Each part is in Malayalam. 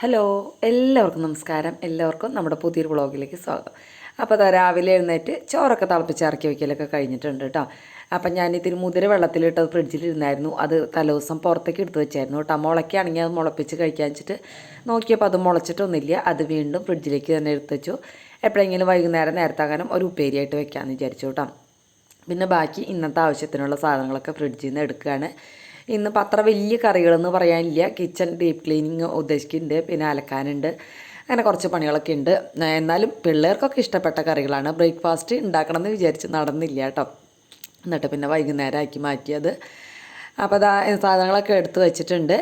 ഹലോ, എല്ലാവർക്കും നമസ്കാരം. എല്ലാവർക്കും നമ്മുടെ പുതിയൊരു വ്ളോഗിലേക്ക് സ്വാഗതം. അപ്പോൾ അതാ രാവിലെ എഴുന്നേറ്റ് ചോറൊക്കെ തിളപ്പിച്ച് ഇറക്കി വയ്ക്കലൊക്കെ കഴിഞ്ഞിട്ടുണ്ട് കേട്ടോ. അപ്പം ഞാനിത്തിരി മുതിര വെള്ളത്തിലിട്ടത് ഫ്രിഡ്ജിലിരുന്നായിരുന്നു. അത് തലേദിവസം പുറത്തേക്ക് എടുത്ത് വെച്ചായിരുന്നു കേട്ടോ. മുളയ്ക്കാണെങ്കിൽ അത് മുളപ്പിച്ച് കഴിക്കാൻ വെച്ചിട്ട് നോക്കിയപ്പോൾ അത് മുളച്ചിട്ടൊന്നുമില്ല. അത് വീണ്ടും ഫ്രിഡ്ജിലേക്ക് തന്നെ എടുത്ത് വെച്ചു. എപ്പോഴെങ്കിലും വൈകുന്നേരം നേരത്താകാനും ഒരു ഉപ്പേരിയായിട്ട് വെക്കാമെന്ന് വിചാരിച്ചു കേട്ടോ. പിന്നെ ബാക്കി ഇന്നത്തെ ആവശ്യത്തിനുള്ള സാധനങ്ങളൊക്കെ ഫ്രിഡ്ജിൽ നിന്ന് എടുക്കുകയാണ്. ഇന്നിപ്പോൾ അത്ര വലിയ കറികളെന്ന് പറയാനില്ല. കിച്ചൺ ഡീപ്പ് ക്ലീനിങ് ഉദ്ദേശിക്കുന്നുണ്ട്, പിന്നെ അലക്കാനുണ്ട്, അങ്ങനെ കുറച്ച് പണികളൊക്കെ ഉണ്ട്. എന്നാലും പിള്ളേർക്കൊക്കെ ഇഷ്ടപ്പെട്ട കറികളാണ്. ബ്രേക്ക്ഫാസ്റ്റ് ഉണ്ടാക്കണമെന്ന് വിചാരിച്ച് നടന്നില്ല കേട്ടോ. എന്നിട്ട് പിന്നെ വൈകുന്നേരം ആക്കി മാറ്റിയത്. അപ്പോൾ അതാ സാധനങ്ങളൊക്കെ എടുത്ത് വെച്ചിട്ടുണ്ട്.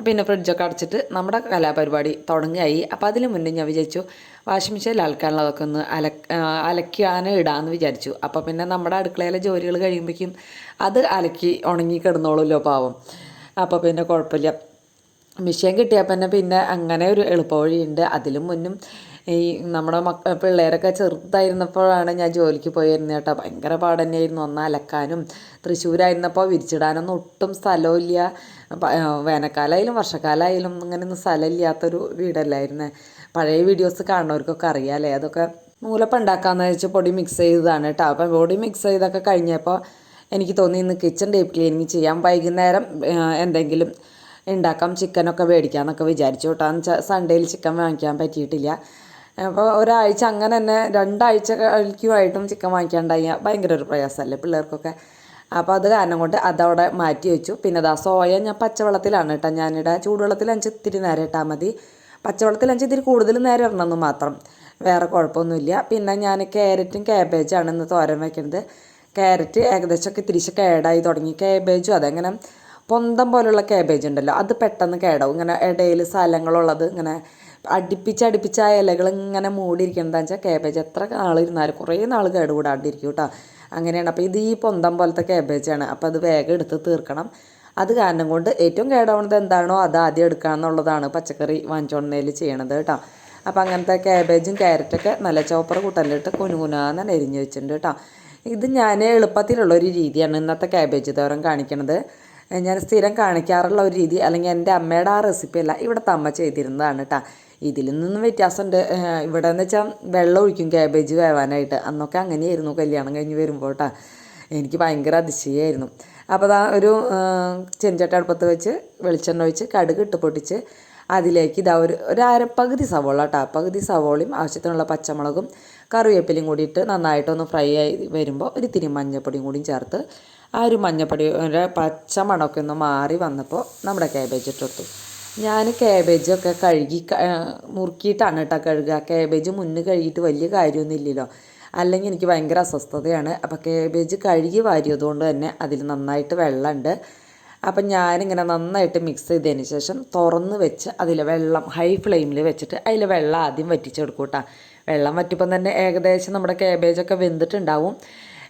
പിന്നെ ഫ്രിഡ്ജൊക്കെ അടച്ചിട്ട് നമ്മുടെ കലാപരിപാടി തുടങ്ങിയായി. അപ്പോൾ അതിന് മുന്നേ ഞാൻ വിചാരിച്ചു വാഷിംഗ് മെഷീനിൽ അലക്കാനുള്ളതൊക്കെ ഒന്ന് അലക്കാനും ഇടാമെന്ന് വിചാരിച്ചു. അപ്പോൾ പിന്നെ നമ്മുടെ അടുക്കളയിലെ ജോലികൾ കഴിയുമ്പോഴേക്കും അത് അലക്കി ഉണങ്ങി കിടന്നോളൂല്ലോ പാവം. അപ്പോൾ പിന്നെ കുഴപ്പമില്ല. മെഷീൻ കിട്ടിയപ്പോൾ പിന്നെ അങ്ങനെ ഒരു എളുപ്പവഴിയുണ്ട്. അതിലും മുന്നും ഈ നമ്മുടെ പിള്ളേരൊക്കെ ചെറുതായിരുന്നപ്പോഴാണ് ഞാൻ ജോലിക്ക് പോയിരുന്നത് കേട്ടോ. ഭയങ്കര പാട് തന്നെയായിരുന്നു. ഒന്ന് അലക്കാനും. തൃശ്ശൂരായിരുന്നപ്പോൾ വിരിച്ചിടാനൊന്നും ഒട്ടും സ്ഥലമില്ല. വേനൽക്കാലമായാലും വർഷക്കാലമായാലും അങ്ങനെയൊന്നും സ്ഥലമില്ലാത്തൊരു വീടല്ലായിരുന്നേ. പഴയ വീഡിയോസ് കാണുന്നവർക്കൊക്കെ അറിയാമല്ലേ. അതൊക്കെ നൂലപ്പം ഉണ്ടാക്കാമെന്ന് വെച്ച് പൊടി മിക്സ് ചെയ്തതാണ് കേട്ടോ. അപ്പം പൊടി മിക്സ് ചെയ്തൊക്കെ കഴിഞ്ഞപ്പോൾ എനിക്ക് തോന്നി ഇന്ന് കിച്ചൺ ഡീപ്പ് ക്ലീനിങ് ചെയ്യാം. വൈകുന്നേരം എന്തെങ്കിലും ഉണ്ടാക്കാം, ചിക്കനൊക്കെ മേടിക്കാമെന്നൊക്കെ വിചാരിച്ചു കേട്ടോ. എന്ന് വെച്ചാൽ സൺഡേയിൽ ചിക്കൻ വാങ്ങിക്കാൻ പറ്റിയിട്ടില്ല. അപ്പോൾ ഒരാഴ്ച അങ്ങനെ തന്നെ 2 ആഴ്ച കഴിക്കുമായിട്ടും ചിക്കൻ വാങ്ങിക്കാണ്ടായി ഭയങ്കര ഒരു പ്രയാസമല്ലേ പിള്ളേർക്കൊക്കെ. അപ്പോൾ അത് കാരണം കൊണ്ട് അതവിടെ മാറ്റി വെച്ചു. പിന്നെ അതാ സോയ ഞാൻ പച്ചവെള്ളത്തിലാണ് കേട്ടോ ഞാനിടാം. ചൂടുവെള്ളത്തിൽ 5 ഇത്തിരി നേരം ഇട്ടാൽ മതി. പച്ചവെള്ളത്തിൽ 5 ഇത്തിരി കൂടുതൽ നേരം ഇടണമെന്ന് മാത്രം, വേറെ കുഴപ്പമൊന്നുമില്ല. പിന്നെ ഞാൻ ക്യാരറ്റും ക്യാബേജാണ് ഇന്ന് തോരൻ വയ്ക്കുന്നത്. ക്യാരറ്റ് ഏകദേശമൊക്കെ തിരിച്ച് കേടായി തുടങ്ങി. ക്യാബേജും അതെങ്ങനെ പൊന്തം പോലുള്ള ക്യാബേജ് ഉണ്ടല്ലോ, അത് പെട്ടെന്ന് കേടാവും. ഇങ്ങനെ ഇടയിൽ സ്ഥലങ്ങളുള്ളത് ഇങ്ങനെ അടുപ്പിച്ച് ആ ഇലകൾ ഇങ്ങനെ മൂടിയിരിക്കുന്നതാണെന്ന് വെച്ചാൽ ക്യാബേജ് എത്ര നാളിരുന്നാലും കുറേ നാൾ കേടുകൂടാണ്ടിരിക്കും കേട്ടോ. അങ്ങനെയാണ്. അപ്പോൾ ഇത് ഈ പൊന്തം പോലത്തെ ക്യാബേജാണ്. അപ്പോൾ അത് വേഗം എടുത്ത് തീർക്കണം. അത് കാരണം കൊണ്ട് ഏറ്റവും കേടാവുന്നത് എന്താണോ അത് ആദ്യം എടുക്കണം എന്നുള്ളതാണ് പച്ചക്കറി വാങ്ങിച്ചോണ്ടേൽ ചെയ്യണത് കേട്ടോ. അപ്പോൾ അങ്ങനത്തെ ക്യാബേജും ക്യാരറ്റൊക്കെ നല്ല ചോപ്പർ കൂട്ടലിട്ട് കുനുകുനാന്ന് എരിഞ്ഞ് വെച്ചിട്ടുണ്ട് കേട്ടോ. ഇത് ഞാൻ എളുപ്പത്തിലുള്ളൊരു രീതിയാണ് ഇന്നത്തെ ക്യാബേജ് തോരൻ കാണിക്കണത്. ഞാൻ സ്ഥിരം കാണിക്കാറുള്ള ഒരു രീതി, അല്ലെങ്കിൽ എൻ്റെ അമ്മയുടെ ആ റെസിപ്പി അല്ല, ഇവിടുത്തെ അമ്മ ചെയ്തിരുന്നതാണ് കേട്ടോ. ഇതിൽ നിന്നും വ്യത്യാസമുണ്ട്. ഇവിടെ എന്ന് വെച്ചാൽ വെള്ളം ഒഴിക്കും ക്യാബേജ് വേവാനായിട്ട്. അന്നൊക്കെ അങ്ങനെയായിരുന്നു കല്യാണം കഴിഞ്ഞ് വരുമ്പോൾ കേട്ടോ. എനിക്ക് ഭയങ്കര അതിശയമായിരുന്നു. അപ്പോൾ അതാ ഒരു ചെഞ്ചട്ട അടുപ്പത്ത് വെച്ച് വെളിച്ചെണ്ണ ഒഴിച്ച് കടുക് ഇട്ട് പൊട്ടിച്ച് അതിലേക്ക് ഇതാ ഒരു പകുതി സവോള കേട്ടോ. പകുതി സവോളയും ആവശ്യത്തിനുള്ള പച്ചമുളകും കറിവേപ്പിലയും കൂടിയിട്ട് നന്നായിട്ടൊന്ന് ഫ്രൈ ആയി വരുമ്പോൾ ഒരു തിരി മഞ്ഞൾപ്പൊടിയും കൂടിയും ചേർത്ത് ആ ഒരു മഞ്ഞൾപ്പൊടിയുടെ പച്ച മണമൊക്കെ ഒന്ന് മാറി വന്നപ്പോൾ നമ്മുടെ ക്യാബേജ് ഇട്ടെടുത്തു. ഞാൻ ക്യാബേജൊക്കെ കഴുകി മുറുക്കിയിട്ടാണ് കേട്ടോ കഴുകുക. ക്യാബേജ് മുന്നേ കഴുകിയിട്ട് വലിയ കാര്യമൊന്നും ഇല്ലല്ലോ, അല്ലെങ്കിൽ എനിക്ക് ഭയങ്കര അസ്വസ്ഥതയാണ്. അപ്പോൾ ക്യാബേജ് കഴുകി വാരിയതുകൊണ്ട് തന്നെ അതിൽ നന്നായിട്ട് വെള്ളമുണ്ട്. അപ്പം ഞാനിങ്ങനെ നന്നായിട്ട് മിക്സ് ചെയ്തതിന് ശേഷം തുറന്ന് വെച്ച് അതിൽ വെള്ളം ഹൈ ഫ്ലെയിമിൽ വെച്ചിട്ട് അതിൽ വെള്ളം ആദ്യം വറ്റിച്ചെടുക്കും കേട്ടോ. വെള്ളം വറ്റിപ്പം തന്നെ ഏകദേശം നമ്മുടെ ക്യാബേജൊക്കെ വെന്തിട്ടുണ്ടാവും.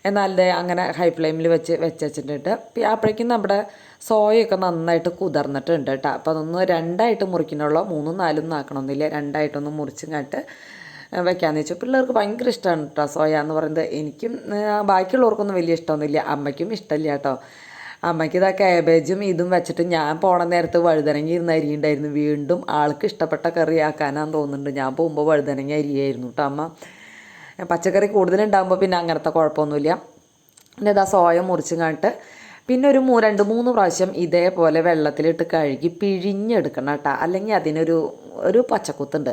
എന്നാൽ അങ്ങനെ ഹൈ ഫ്ലെയിമിൽ വെച്ചിട്ടുണ്ട്. അപ്പോഴേക്കും നമ്മുടെ സോയൊക്കെ നന്നായിട്ട് കുതിർന്നിട്ടുണ്ട് കേട്ടോ. അപ്പോൾ അതൊന്ന് 2ആയിട്ട് മുറിക്കണുള്ളൂ, 3ഉം 4ഉം ആക്കണമെന്നില്ല. 2ആയിട്ടൊന്ന് മുറിച്ചും കണ്ടിട്ട് വെക്കാമെന്ന് വെച്ചു. പിള്ളേർക്ക് ഭയങ്കര ഇഷ്ടമാണ് കേട്ടോ സോയ എന്ന് പറയുന്നത്. എനിക്കും ബാക്കിയുള്ളവർക്കൊന്നും വലിയ ഇഷ്ടമൊന്നുമില്ല, അമ്മയ്ക്കും ഇഷ്ടമില്ല കേട്ടോ. അമ്മയ്ക്ക് ഇതാ ക്യാബേജും ഇതും വെച്ചിട്ട് ഞാൻ പോണ നേരത്ത് വഴുതനങ്ങ ഇരുന്ന് അരിയുണ്ടായിരുന്നു. വീണ്ടും ആൾക്ക് ഇഷ്ടപ്പെട്ട കറി ആക്കാനാന്ന് തോന്നുന്നുണ്ട്. ഞാൻ പോകുമ്പോൾ വഴുതനങ്ങ അരിയായിരുന്നു കേട്ടോ അമ്മ. പച്ചക്കറി കൂടുതലുണ്ടാകുമ്പോൾ പിന്നെ അങ്ങനത്തെ കുഴപ്പമൊന്നുമില്ല. പിന്നെ ഇതാ സോയ മുറിച്ചും കണ്ടിട്ട് പിന്നെ ഒരു 2-3 പ്രാവശ്യം ഇതേപോലെ വെള്ളത്തിലിട്ട് കഴുകി പിഴിഞ്ഞെടുക്കണം കേട്ടോ. അല്ലെങ്കിൽ അതിനൊരു പച്ചക്കുത്തുണ്ട്.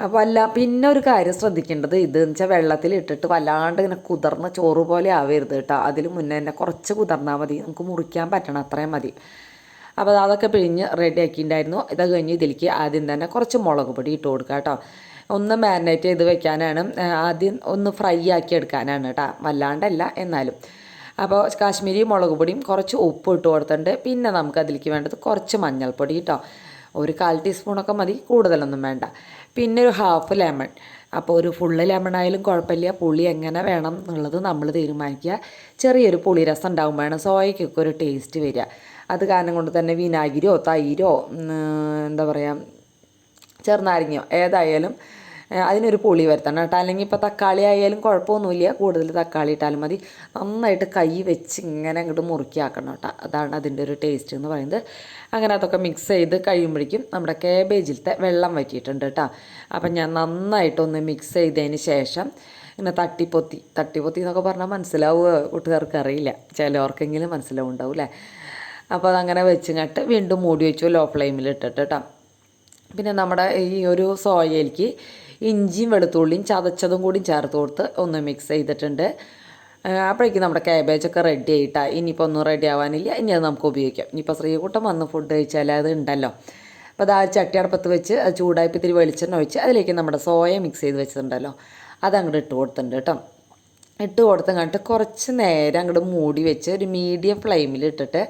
അപ്പോൾ പിന്നെ ഒരു കാര്യം ശ്രദ്ധിക്കേണ്ടത് ഇതെന്ന് വെച്ചാൽ വെള്ളത്തിലിട്ടിട്ട് വല്ലാണ്ട് ഇങ്ങനെ കുതിർന്ന ചോറ് പോലെ ആവരുത് കേട്ടോ. അതിൽ മുന്നേ തന്നെ കുറച്ച് കുതിർന്നാൽ മതി, നമുക്ക് മുറിക്കാൻ പറ്റണം അത്രയും മതി. അപ്പോൾ അതൊക്കെ പിഴിഞ്ഞ് റെഡി ആക്കിയിട്ടുണ്ടായിരുന്നു. ഇതൊക്കെ കഴിഞ്ഞ് ഇതിലേക്ക് ആദ്യം തന്നെ കുറച്ച് മുളക് പൊടി ഇട്ട് കൊടുക്കുക കേട്ടോ. ഒന്ന് മാരിനേറ്റ് ചെയ്ത് വെക്കാനാണ്, ആദ്യം ഒന്ന് ഫ്രൈ ആക്കി എടുക്കാനാണ് കേട്ടോ, വല്ലാണ്ടല്ല എന്നാലും. അപ്പോൾ കാശ്മീരി മുളക് പൊടിയും കുറച്ച് ഉപ്പ് ഇട്ട് കൊടുത്തിട്ടുണ്ട്. പിന്നെ നമുക്ക് അതിലേക്ക് വേണ്ടത് കുറച്ച് മഞ്ഞൾപ്പൊടി കേട്ടോ. ഒരു 1/4 ടീസ്പൂണൊക്കെ മതി, കൂടുതലൊന്നും വേണ്ട. പിന്നെ ഒരു ഹാഫ് ലെമൺ. അപ്പോൾ ഒരു ഫുള്ള് ലെമൺ ആയാലും കുഴപ്പമില്ല. പുളി എങ്ങനെ വേണം എന്നുള്ളത് നമ്മൾ തീരുമാനിക്കുക. ചെറിയൊരു പുളി രസം ഉണ്ടാകുമ്പോഴാണ് സോയക്കൊക്കെ ഒരു ടേസ്റ്റ് വരിക. അത് കാരണം കൊണ്ട് തന്നെ വിനാഗിരിയോ തൈരോ എന്താ പറയുക ചെറുനാരങ്ങയോ ഏതായാലും അതിനൊരു പുളി വരുത്തണം കേട്ടോ. അല്ലെങ്കിൽ ഇപ്പോൾ തക്കാളി ആയാലും കുഴപ്പമൊന്നുമില്ല, കൂടുതൽ തക്കാളി ഇട്ടാലും മതി. നന്നായിട്ട് കൈ വെച്ച് ഇങ്ങനെ അങ്ങോട്ട് മുറുക്കിയാക്കണം കേട്ടോ. അതാണ് അതിൻ്റെ ഒരു ടേസ്റ്റ് എന്ന് പറയുന്നത്. അങ്ങനെ അതൊക്കെ മിക്സ് ചെയ്ത് കഴിയുമ്പോഴേക്കും നമ്മുടെ കാബേജിലത്തെ വെള്ളം വറ്റിയിട്ടുണ്ട് കേട്ടോ. അപ്പം ഞാൻ നന്നായിട്ടൊന്ന് മിക്സ് ചെയ്തതിന് ശേഷം ഇങ്ങനെ തട്ടിപ്പൊത്തി എന്നൊക്കെ പറഞ്ഞാൽ മനസ്സിലാവുക കൂട്ടുകാർക്ക് അറിയില്ല, ചിലവർക്കെങ്കിലും മനസ്സിലാവുണ്ടാവും അല്ലേ. അപ്പോൾ അതങ്ങനെ വെച്ചിങ്ങട്ട് വീണ്ടും മൂടി വെച്ചു, ലോ ഫ്ലെയിമിൽ ഇട്ടിട്ട് കേട്ടോ. പിന്നെ നമ്മുടെ ഈ ഒരു സോയയിലേക്ക് ഇഞ്ചിയും വെളുത്തുള്ളിയും ചതച്ചതും കൂടി ചേർത്ത് കൊടുത്ത് ഒന്ന് മിക്സ് ചെയ്തിട്ടുണ്ട്. അപ്പോഴേക്കും നമ്മുടെ കാബേജൊക്കെ റെഡി ആയിട്ടാ. ഇനിയിപ്പോൾ ഒന്നും റെഡി ആവാനില്ല, ഇനി അത് നമുക്ക് ഉപയോഗിക്കാം. ഇനിയിപ്പോൾ ശ്രീകുട്ടം വന്ന് ഫുഡ് കഴിച്ചാൽ അത് ഉണ്ടല്ലോ. അപ്പോൾ അത് ആ ചട്ടി അടുപ്പത്ത് വെച്ച് ചൂടായപ്പോൾ ഇത്തിരി വെളിച്ചെണ്ണ ഒഴിച്ച് അതിലേക്ക് നമ്മുടെ സോയ മിക്സ് ചെയ്ത് വെച്ചിട്ടുണ്ടല്ലോ അതങ്ങോട്ട് ഇട്ട് കൊടുത്തിട്ടുണ്ട് കേട്ടോ. ഇട്ട് കൊടുത്തങ്ങോട്ട് കുറച്ച് നേരം അങ്ങോട്ട് മൂടി വെച്ച് ഒരു മീഡിയം ഫ്ലെയിമിൽ ഇട്ടിട്ട്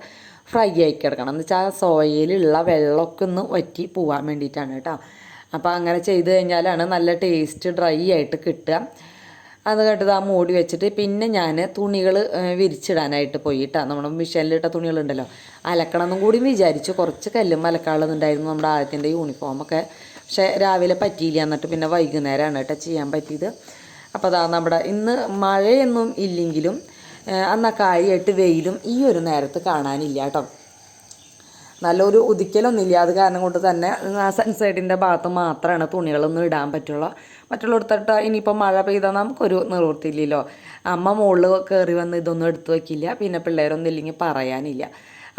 ഫ്രൈ ആക്കി എടുക്കണം. എന്ന് വെച്ചാൽ ആ സോയയിലുള്ള വെള്ളമൊക്കെ ഒന്ന് വറ്റി പോകാൻ വേണ്ടിയിട്ടാണ് കേട്ടോ. അപ്പോൾ അങ്ങനെ ചെയ്ത് കഴിഞ്ഞാലാണ് നല്ല ടേസ്റ്റ് ഡ്രൈ ആയിട്ട് കിട്ടുക. അത് കേട്ടത് ആ മൂടി വെച്ചിട്ട് പിന്നെ ഞാൻ തുണികൾ വിരിച്ചിടാനായിട്ട് പോയിട്ടാണ്. നമ്മുടെ മിഷീനിലിട്ട തുണികളുണ്ടല്ലോ അലക്കണമെന്നും കൂടി വിചാരിച്ചു. കുറച്ച് കല്ലും അലക്കാനുള്ളതുണ്ടായിരുന്നു നമ്മുടെ ആദ്യത്തിൻ്റെ യൂണിഫോമൊക്കെ. പക്ഷേ രാവിലെ പറ്റിയില്ല, എന്നിട്ട് പിന്നെ വൈകുന്നേരമാണ് കേട്ടോ ചെയ്യാൻ പറ്റിയത്. അപ്പോൾ അതാ നമ്മുടെ ഇന്ന് മഴയൊന്നും ഇല്ലെങ്കിലും അന്ന് കാര്യമായിട്ട് വെയിലും ഈ ഒരു നേരത്ത് കാണാനില്ല കേട്ടോ. നല്ലൊരു ഉദിക്കലൊന്നുമില്ല. അത് കാരണം കൊണ്ട് തന്നെ ആ സൺസൈഡിൻ്റെ ഭാഗത്ത് മാത്രമാണ് തുണികളൊന്നും ഇടാൻ പറ്റുള്ളൂ. മറ്റുള്ളിടത്തിട്ട് ഇനിയിപ്പോൾ മഴ പെയ്താൽ നമുക്കൊരു നിവൃത്തിയില്ലല്ലോ. അമ്മ മുകളിൽ കയറി വന്ന് ഇതൊന്നും എടുത്തു വയ്ക്കില്ല, പിന്നെ പിള്ളേരൊന്നും ഇല്ലെങ്കിൽ പറയാനില്ല.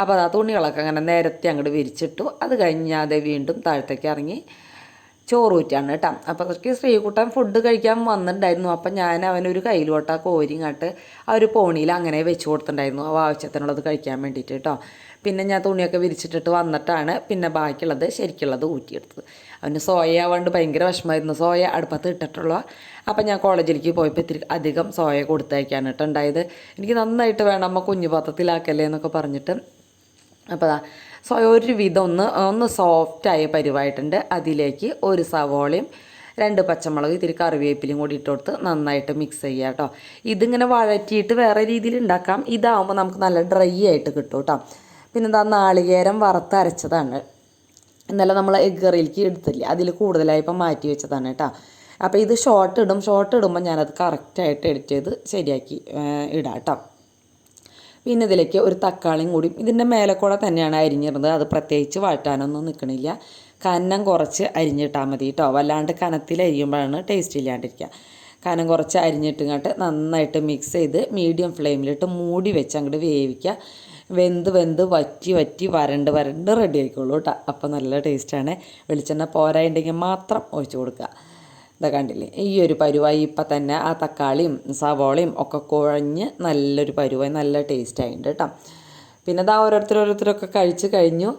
അപ്പോൾ ആ തുണികളൊക്കെ അങ്ങനെ നേരത്തെ അങ്ങോട്ട് വിരിച്ചിട്ടു. അത് കഴിഞ്ഞാതെ വീണ്ടും താഴത്തേക്ക് ഇറങ്ങി ചോറ് ഊറ്റാണ് കേട്ടോ. അപ്പോൾ ശ്രീകുട്ടൻ ഫുഡ് കഴിക്കാൻ വന്നിട്ടുണ്ടായിരുന്നു. അപ്പം ഞാൻ അവനൊരു കയ്യിലോട്ട കോരിങ്ങാട്ട് ആ ഒരു പോണിയിൽ അങ്ങനെ വെച്ച് കൊടുത്തിട്ടുണ്ടായിരുന്നു, ആ ആവശ്യത്തിനുള്ളത് കഴിക്കാൻ വേണ്ടിയിട്ട് കേട്ടോ. പിന്നെ ഞാൻ തുണിയൊക്കെ വിരിച്ചിട്ടിട്ട് വന്നിട്ടാണ് പിന്നെ ബാക്കിയുള്ളത് ശരിക്കുള്ളത് ഊറ്റിയെടുത്തത്. അവന് സോയ ആവാണ്ട് ഭയങ്കര വിഷമമായിരുന്നു, സോയ അടുപ്പത്ത് ഇട്ടിട്ടുള്ളൂ. അപ്പം ഞാൻ കോളേജിലേക്ക് പോയപ്പോൾ ഇത്തിരി അധികം സോയ കൊടുത്തയക്കാനായിട്ട് ഉണ്ടായത്. എനിക്ക് നന്നായിട്ട് വേണം അമ്മ കുഞ്ഞു പാത്രത്തിലാക്കല്ലേ എന്നൊക്കെ പറഞ്ഞിട്ട്. അപ്പോൾ സോയ ഒരു വിധം ഒന്ന് സോഫ്റ്റായ പരിവായിട്ടുണ്ട്. അതിലേക്ക് ഒരു സവോളയും 2 പച്ചമുളക് ഇത്തിരി കറിവേപ്പിലയും കൂടി ഇട്ട് കൊടുത്ത് നന്നായിട്ട് മിക്സ് ചെയ്യുക കേട്ടോ. ഇതിങ്ങനെ വഴറ്റിയിട്ട് വേറെ രീതിയിൽ ഉണ്ടാക്കാം, ഇതാവുമ്പോൾ നമുക്ക് നല്ല ഡ്രൈ ആയിട്ട് കിട്ടും കേട്ടോ. പിന്നെ എന്താ നാളികേരം വറുത്തരച്ചതാണ്. ഇന്നലെ നമ്മൾ എഗ് കറിയിലേക്ക് എടുത്തില്ലേ, അതിൽ കൂടുതലായപ്പോൾ മാറ്റി വെച്ചതാണ് കേട്ടോ. അപ്പോൾ ഇത് ഷോർട്ട് ഇടുമ്പോൾ ഞാനത് കറക്റ്റായിട്ട് എഡിറ്റ് ചെയ്ത് ശരിയാക്കി ഇടാം കേട്ടോ. പിന്നെ ഇതിലേക്ക് ഒരു തക്കാളിയും കൂടി ഇതിൻ്റെ മേലക്കൂടെ തന്നെയാണ് അരിഞ്ഞിരുന്നത്. അത് പ്രത്യേകിച്ച് വഴറ്റാനൊന്നും നിൽക്കണില്ല, കനം കുറച്ച് അരിഞ്ഞിട്ടാൽ മതി കേട്ടോ. വല്ലാണ്ട് കനത്തിൽ അരിയുമ്പോഴാണ് ടേസ്റ്റ് ഇല്ലാണ്ടിരിക്കുക. കനം കുറച്ച് അരിഞ്ഞിട്ടിങ്ങോട്ട് നന്നായിട്ട് മിക്സ് ചെയ്ത് മീഡിയം ഫ്ലെയിമിലിട്ട് മൂടി വെച്ച് അങ്ങോട്ട് വേവിക്കുക. വെന്ത് വറ്റി വരണ്ട് റെഡി ആയിക്കോളൂ കേട്ടോ. അപ്പോൾ നല്ല ടേസ്റ്റാണ്. വെളിച്ചെണ്ണ പോരായിട്ടുണ്ടെങ്കിൽ മാത്രം ഒഴിച്ച് കൊടുക്കുക. ഇതാ കണ്ടില്ലേ, ഈ ഒരു പരുവായി ഇപ്പം തന്നെ ആ തക്കാളിയും സവോളയും ഒക്കെ കുഴഞ്ഞ് നല്ലൊരു പരുവായി നല്ല ടേസ്റ്റായിട്ടുണ്ട് കേട്ടോ. പിന്നെ ഇതാ ഓരോരുത്തരൊക്കെ കഴിച്ച് കഴിഞ്ഞു.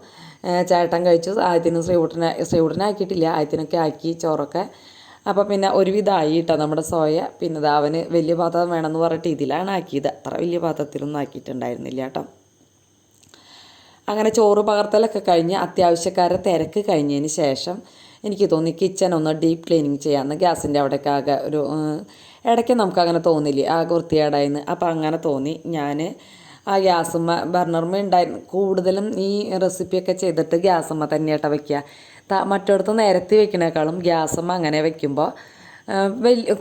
ചേട്ടൻ കഴിച്ചു, ആദ്യത്തിന് ശ്രീകുട്ടനാക്കിയിട്ടില്ല, ആദ്യത്തിനൊക്കെ ആക്കി ചോറൊക്കെ. അപ്പോൾ പിന്നെ ഒരുവിധമായി കേട്ടോ നമ്മുടെ സോയ. പിന്നെ ഇതാ അവന് വലിയ പാത്രം വേണമെന്ന് പറഞ്ഞിട്ട് ഇതിലാണ് ആക്കിയത്, അത്ര വലിയ പാത്രത്തിലൊന്നും ആക്കിയിട്ടുണ്ടായിരുന്നില്ല കേട്ടോ. അങ്ങനെ ചോറ് പകർത്തലൊക്കെ കഴിഞ്ഞ് അത്യാവശ്യക്കാരെ തിരക്ക് കഴിഞ്ഞതിന് ശേഷം എനിക്ക് തോന്നി കിച്ചൺ ഒന്ന് ഡീപ്പ് ക്ലീനിങ് ചെയ്യാമെന്ന്. ഗ്യാസിൻ്റെ അവിടെയൊക്കെ ആകെ ഒരു ഇടയ്ക്ക് നമുക്കങ്ങനെ തോന്നില്ലേ ആകെ വൃത്തികേടായിന്ന്. അപ്പോൾ അങ്ങനെ തോന്നി ഞാൻ ആ ഗ്യാസുമ്മ ബർണർമ്മ ഉണ്ടായിരുന്നു. കൂടുതലും ഈ റെസിപ്പിയൊക്കെ ചെയ്തിട്ട് ഗ്യാസുമ്മ തന്നെയാട്ടോ വയ്ക്കുക. മറ്റിടത്ത് നിരത്തി വെക്കണേക്കാളും ഗ്യാസുമ്മ അങ്ങനെ വയ്ക്കുമ്പോൾ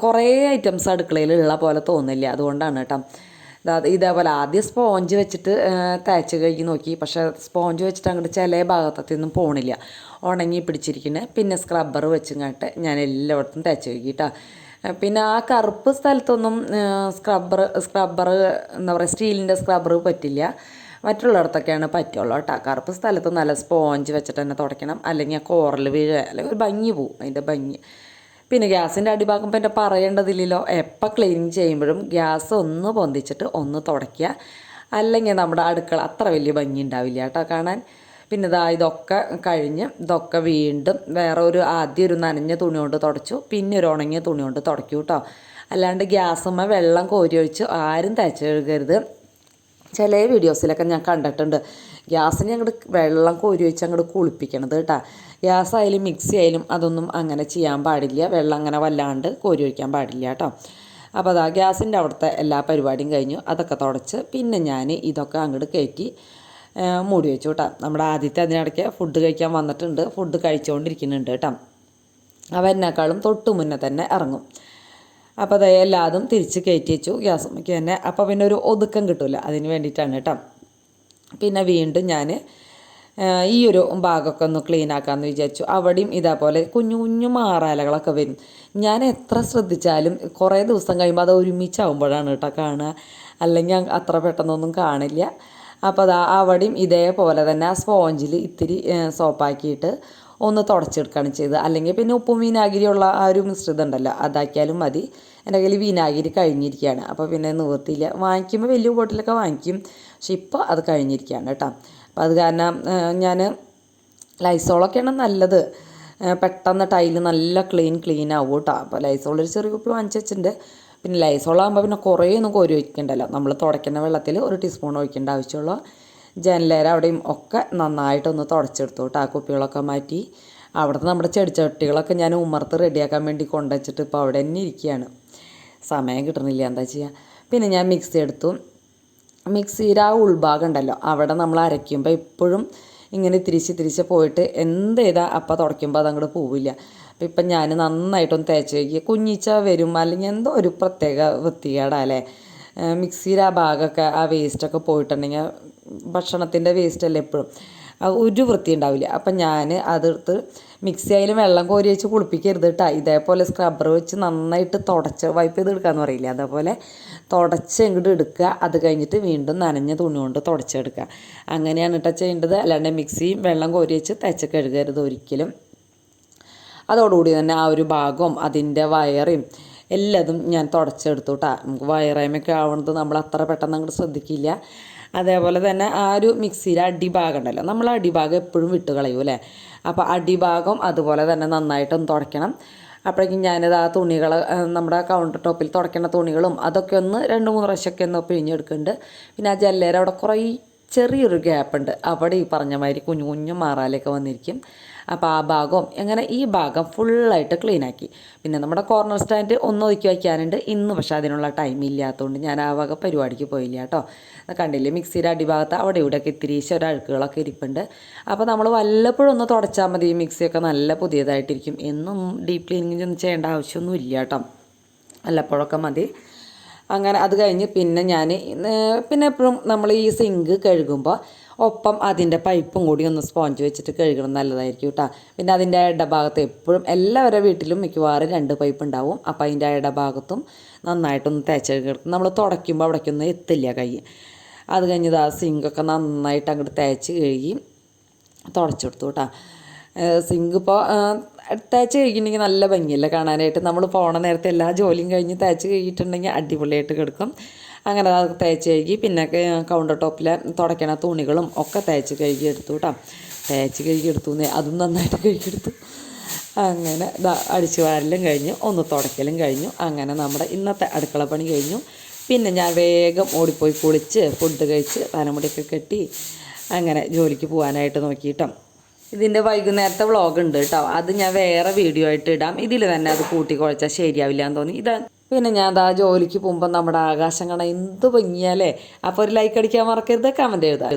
കുറേ ഐറ്റംസ് അടുക്കളയിലുള്ള പോലെ തോന്നില്ല. അതുകൊണ്ടാണ് കേട്ടോ. ഇതേപോലെ ആദ്യം സ്പോഞ്ച് വെച്ചിട്ട് തേച്ച് കഴുകി നോക്കി, പക്ഷേ സ്പോഞ്ച് വെച്ചിട്ട് അങ്ങോട്ട് ചില ഭാഗത്തൊന്നും പോണില്ല, ഉണങ്ങി പിടിച്ചിരിക്കുന്നത്. പിന്നെ സ്ക്രബ്ബർ വെച്ചിങ്ങോട്ട് ഞാൻ എല്ലായിടത്തും തേച്ച് കഴുകിയിട്ടാ. പിന്നെ ആ കറുപ്പ് സ്ഥലത്തൊന്നും സ്ക്രബ്ബർ എന്താ പറയുക, സ്റ്റീലിൻ്റെ സ്ക്രബ്ബർ പറ്റില്ല, മറ്റുള്ളിടത്തൊക്കെയാണ് പറ്റുള്ളൂ കേട്ടോ. കറുപ്പ് സ്ഥലത്ത് നല്ല സ്പോഞ്ച് വെച്ചിട്ട് തന്നെ തുടയ്ക്കണം, അല്ലെങ്കിൽ ആ കോറൽ വീഴുക, അല്ലെങ്കിൽ ഒരു ഭംഗി പോവും അതിൻ്റെ ഭംഗി. പിന്നെ ഗ്യാസിൻ്റെ അടിഭാഗം പിന്നെ പറയേണ്ടതില്ലല്ലോ, എപ്പോൾ ക്ലീനിങ് ചെയ്യുമ്പോഴും ഗ്യാസ് ഒന്ന് പൊന്തിച്ചിട്ട് ഒന്ന് തുടയ്ക്കുക, അല്ലെങ്കിൽ നമ്മുടെ അടുക്കള അത്ര വലിയ ഭംഗി ഉണ്ടാവില്ല കേട്ടോ കാണാൻ. പിന്നെ ഇതൊക്കെ കഴിഞ്ഞ് ഇതൊക്കെ വീണ്ടും ആദ്യം ഒരു നനഞ്ഞ തുണി കൊണ്ട് തുടച്ചു, പിന്നെ ഒരു ഉണങ്ങിയ തുണി കൊണ്ട് തുടയ്ക്കും കേട്ടോ. അല്ലാണ്ട് ഗ്യാസുമ്മ വെള്ളം കോരി ഒഴിച്ച് ആരും തേച്ച് കഴുകരുത്. ചില വീഡിയോസിലൊക്കെ ഞാൻ കണ്ടിട്ടുണ്ട് ഗ്യാസിന് അങ്ങോട്ട് വെള്ളം കോരി ഒഴിച്ച് അങ്ങോട്ട് കുളിപ്പിക്കണത് കേട്ടോ. ഗ്യാസ് ആയാലും മിക്സി ആയാലും അതൊന്നും അങ്ങനെ ചെയ്യാൻ പാടില്ല, വെള്ളം അങ്ങനെ വല്ലാണ്ട് കോരി ഒഴിക്കാൻ പാടില്ല കേട്ടോ. അപ്പോൾ ഗ്യാസിൻ്റെ അവിടുത്തെ എല്ലാ പരിപാടിയും കഴിഞ്ഞു, അതൊക്കെ തുടച്ച് പിന്നെ ഞാൻ ഇതൊക്കെ അങ്ങോട്ട് കയറ്റി മൂടി വെച്ചു കേട്ടോ. നമ്മുടെ ആദ്യത്തെ അതിനിടയ്ക്ക് ഫുഡ് കഴിക്കാൻ വന്നിട്ടുണ്ട്, ഫുഡ് കഴിച്ചുകൊണ്ടിരിക്കുന്നുണ്ട് കേട്ടോ. അവനേക്കാളും തൊട്ട് മുന്നേ തന്നെ ഇറങ്ങും. അപ്പോൾ അത് എല്ലാതും തിരിച്ച് കയറ്റി വെച്ചു ഗ്യാസുമ്മയ്ക്ക് തന്നെ. അപ്പോൾ പിന്നെ ഒരു ഒതുക്കം കിട്ടില്ല, അതിന് വേണ്ടിയിട്ടാണ് കേട്ടോ. പിന്നെ വീണ്ടും ഞാൻ ഈ ഒരു ഭാഗമൊക്കെ ഒന്ന് ക്ലീൻ ആക്കാമെന്ന് വിചാരിച്ചു. അവിടെയും ഇതേപോലെ കുഞ്ഞു കുഞ്ഞു മാറാലകളൊക്കെ വരും. ഞാൻ എത്ര ശ്രദ്ധിച്ചാലും കുറേ ദിവസം കഴിയുമ്പോൾ അത് ഒരുമിച്ചാവുമ്പോഴാണ് കേട്ടോ കാണുക, അല്ലെങ്കിൽ അത്ര പെട്ടെന്നൊന്നും കാണില്ല. അപ്പോൾ അതാ അവിടെയും ഇതേപോലെ തന്നെ ആ സ്പോഞ്ചിൽ ഇത്തിരി സോപ്പാക്കിയിട്ട് ഒന്ന് തുടച്ചെടുക്കുകയാണ് ചെയ്തത്. അല്ലെങ്കിൽ പിന്നെ ഉപ്പും വിനാഗിരിയുള്ള ആ ഒരു മിശ്രിതം ഉണ്ടല്ലോ, അതാക്കിയാലും മതി. എൻ്റെ കയ്യിൽ വിനാഗിരി കഴിഞ്ഞിരിക്കുകയാണ്, അപ്പോൾ പിന്നെ നിവർത്തിയില്ല. വാങ്ങിക്കുമ്പോൾ വലിയ ബോട്ടിലൊക്കെ വാങ്ങിക്കും, പക്ഷെ ഇപ്പോൾ അത് കഴിഞ്ഞിരിക്കുകയാണ് കേട്ടോ. അപ്പോൾ അത് കാരണം ഞാൻ ലൈസോളൊക്കെയാണ് നല്ലത്, പെട്ടെന്ന് ടൈല് നല്ല ക്ലീൻ ആവും കേട്ടോ. അപ്പോൾ ലൈസോളൊരു ചെറിയ കുപ്പി വാങ്ങിച്ച് വെച്ചിട്ടുണ്ട്. പിന്നെ ലൈസോളാകുമ്പോൾ പിന്നെ കുറേ ഒന്നും കോരി ഒഴിക്കണ്ടല്ലോ, നമ്മൾ തുടയ്ക്കുന്ന വെള്ളത്തിൽ 1 ടീസ്പൂൺ ഒഴിക്കേണ്ട ആവശ്യമുള്ളൂ. ജനലേര അവിടെയും ഒക്കെ നന്നായിട്ടൊന്ന് തുടച്ചെടുത്തു കേട്ടോ. ആ കുപ്പികളൊക്കെ മാറ്റി അവിടുത്തെ നമ്മുടെ ചെടിച്ചട്ടികളൊക്കെ ഞാൻ ഉമ്മർത്ത് റെഡിയാക്കാൻ വേണ്ടി കൊണ്ടുവച്ചിട്ട് ഇപ്പോൾ അവിടെ തന്നെ ഇരിക്കുകയാണ്. സമയം കിട്ടണില്ല, എന്താ ചെയ്യുക. പിന്നെ ഞാൻ മിക്സി എടുത്തു. മിക്സിയുടെ ആ ഉൾഭാഗം ഉണ്ടല്ലോ, അവിടെ നമ്മൾ അരയ്ക്കുമ്പോൾ എപ്പോഴും ഇങ്ങനെ തിരിച്ച് പോയിട്ട് എന്ത് ചെയ്താൽ അപ്പം തുടയ്ക്കുമ്പോൾ അതങ്ങോട്ട് പോവില്ല. അപ്പം ഇപ്പം ഞാൻ നന്നായിട്ടൊന്ന് തേച്ച് കഴുകി. കുഞ്ഞിച്ച വരും, അല്ലെങ്കിൽ എന്തോ ഒരു പ്രത്യേക വൃത്തികേടല്ലേ മിക്സിയുടെ ആ ഭാഗമൊക്കെ, ആ വേസ്റ്റൊക്കെ പോയിട്ടുണ്ടെങ്കിൽ ഭക്ഷണത്തിൻ്റെ വേസ്റ്റല്ലേ എപ്പോഴും, ഒരു വൃത്തി ഉണ്ടാവില്ല. അപ്പം ഞാൻ അതെടുത്ത് മിക്സി ആയാലും വെള്ളം കോരി വെച്ച് കുളിപ്പിക്കരുത് കേട്ടോ. ഇതേപോലെ സ്ക്രബ്ബർ വെച്ച് നന്നായിട്ട് തുടച്ച് വൈപ്പ് ചെയ്ത് എടുക്കാമെന്ന് പറയില്ല, അതേപോലെ തുടച്ച് ഇങ്ങോട്ട് എടുക്കുക. അത് കഴിഞ്ഞിട്ട് വീണ്ടും നനഞ്ഞ തുണി കൊണ്ട് തുടച്ചെടുക്കുക. അങ്ങനെയാണ് കേട്ടോ ചെയ്യേണ്ടത്. അല്ലാണ്ട് മിക്സിയും വെള്ളം കോരി വെച്ച് തേച്ച് കഴുകരുത് ഒരിക്കലും. അതോടുകൂടി തന്നെ ആ ഒരു ഭാഗവും അതിൻ്റെ വയറും എല്ലാതും ഞാൻ തുടച്ചെടുത്തു കേട്ടോ. നമുക്ക് വയറേമൊക്കെ ആവുന്നത് നമ്മൾ അത്ര പെട്ടെന്ന് അങ്ങോട്ട് ശ്രദ്ധിക്കില്ല. അതേപോലെ തന്നെ ആ ഒരു മിക്സിയുടെ അടിഭാഗം ഉണ്ടല്ലോ, നമ്മൾ അടിഭാഗം എപ്പോഴും വിട്ട് കളയും അല്ലേ. അപ്പോൾ അടിഭാഗം അതുപോലെ തന്നെ നന്നായിട്ടൊന്ന് തുടയ്ക്കണം. അപ്പോഴേക്കും ഞാനിത് ആ തുണികൾ നമ്മുടെ കൗണ്ടർ ടോപ്പിൽ തുടയ്ക്കുന്ന തുണികളും അതൊക്കെ ഒന്ന് 2-3 പ്രാവശ്യമൊക്കെ ഒന്ന് പിഴിഞ്ഞെടുക്കുന്നുണ്ട്. പിന്നെ ആ ജല്ലേര അവിടെ കുറേ ചെറിയൊരു ഗ്യാപ്പുണ്ട്, അവിടെ ഈ പറഞ്ഞ മാതിരി കുഞ്ഞു കുഞ്ഞു മാറാലൊക്കെ വന്നിരിക്കും. അപ്പോൾ ആ ഭാഗവും അങ്ങനെ ഈ ഭാഗം ഫുള്ളായിട്ട് ക്ലീനാക്കി. പിന്നെ നമ്മുടെ കോർണർ സ്റ്റാൻഡ് ഒന്ന് ഒതുക്കി വയ്ക്കാനുണ്ട് ഇന്ന്, പക്ഷേ അതിനുള്ള ടൈം ഇല്ലാത്തതുകൊണ്ട് ഞാൻ ആ വക പരിപാടിക്ക് പോയില്ല കേട്ടോ. കണ്ടില്ലേ മിക്സിയുടെ അടിഭാഗത്ത് അവിടെ ഇവിടെയൊക്കെ ഇത്തിരി അഴുക്കുകളൊക്കെ ഇരിപ്പുണ്ട്. അപ്പോൾ നമ്മൾ വല്ലപ്പോഴും ഒന്ന് തുടച്ചാൽ മതി, മിക്സിയൊക്കെ നല്ല പുതിയതായിട്ടിരിക്കും. എന്നും ഡീപ്പ് ക്ലീനിങ് ഒന്നും ചെയ്യേണ്ട ആവശ്യമൊന്നും ഇല്ല കേട്ടോ, വല്ലപ്പോഴൊക്കെ മതി. അങ്ങനെ അത് കഴിഞ്ഞ് പിന്നെ ഞാൻ പിന്നെ എപ്പോഴും നമ്മൾ ഈ സിങ്ക് കഴുകുമ്പോൾ ഒപ്പം അതിൻ്റെ പൈപ്പും കൂടി ഒന്ന് സ്പോഞ്ച് വെച്ചിട്ട് കഴുകണം, നല്ലതായിരിക്കും കേട്ടോ. പിന്നെ അതിൻ്റെ ഇടഭാഗത്ത് എപ്പോഴും എല്ലാവരുടെ വീട്ടിലും മിക്കവാറും 2 പൈപ്പ് ഉണ്ടാവും. അപ്പോൾ അതിൻ്റെ ഇടഭാഗത്തും നന്നായിട്ടൊന്ന് തേച്ച് കഴുകണം. നമ്മൾ തുടയ്ക്കുമ്പോൾ അവിടേക്കൊന്നും എത്തില്ല കൈ. അത് കഴിഞ്ഞത് ആ സിങ്കൊക്കെ നന്നായിട്ട് അങ്ങോട്ട് തേച്ച് കഴുകി തുടച്ചെടുത്തു കേട്ടോ. സിങ്ക് ഇപ്പോൾ തേച്ച് കഴുകിയിട്ടുണ്ടെങ്കിൽ നല്ല ഭംഗിയല്ലേ കാണാനായിട്ട്. നമ്മൾ പോണ നേരത്തെ എല്ലാ ജോലിയും കഴിഞ്ഞ് തേച്ച് കഴുകിയിട്ടുണ്ടെങ്കിൽ അടിപൊളിയായിട്ട് കിടക്കും. അങ്ങനെ അത് തേച്ച് കഴുകി. പിന്നെ കൗണ്ടർ ടോപ്പിൽ തുടയ്ക്കണ തുണികളും ഒക്കെ തേച്ച് കഴുകി എടുത്തു കേട്ടോ. തേച്ച് കഴുകി എടുത്തു, അതും നന്നായിട്ട് കഴുകിയെടുത്തു. അങ്ങനെ അടിച്ചു വാരലും കഴിഞ്ഞു, ഒന്ന് തുടയ്ക്കലും കഴിഞ്ഞു. അങ്ങനെ നമ്മുടെ ഇന്നത്തെ അടുക്കള പണി കഴിഞ്ഞു. പിന്നെ ഞാൻ വേഗം ഓടിപ്പോയി കുളിച്ച് ഫുഡ് കഴിച്ച് തലമുടിയൊക്കെ കെട്ടി അങ്ങനെ ജോലിക്ക് പോകാനായിട്ട് നോക്കിയിട്ടോ. ഇതിൻ്റെ വൈകുന്നേരത്തെ വ്ളോഗ് ഉണ്ട് കേട്ടോ, അത് ഞാൻ വേറെ വീഡിയോ ആയിട്ട് ഇടാം. ഇതിൽ തന്നെ അത് കൂട്ടി കുഴച്ചാൽ ശരിയാവില്ല എന്ന് തോന്നി. പിന്നെ ഞാൻ അതാ ജോലിക്ക് പോകുമ്പോൾ നമ്മുടെ ആകാശം കാണാൻ എന്ത് ഭംഗിയാലേ. അപ്പോൾ ഒരു ലൈക്ക് അടിക്കാൻ മറക്കരുത്, കമൻറ്റ് എഴുതാം.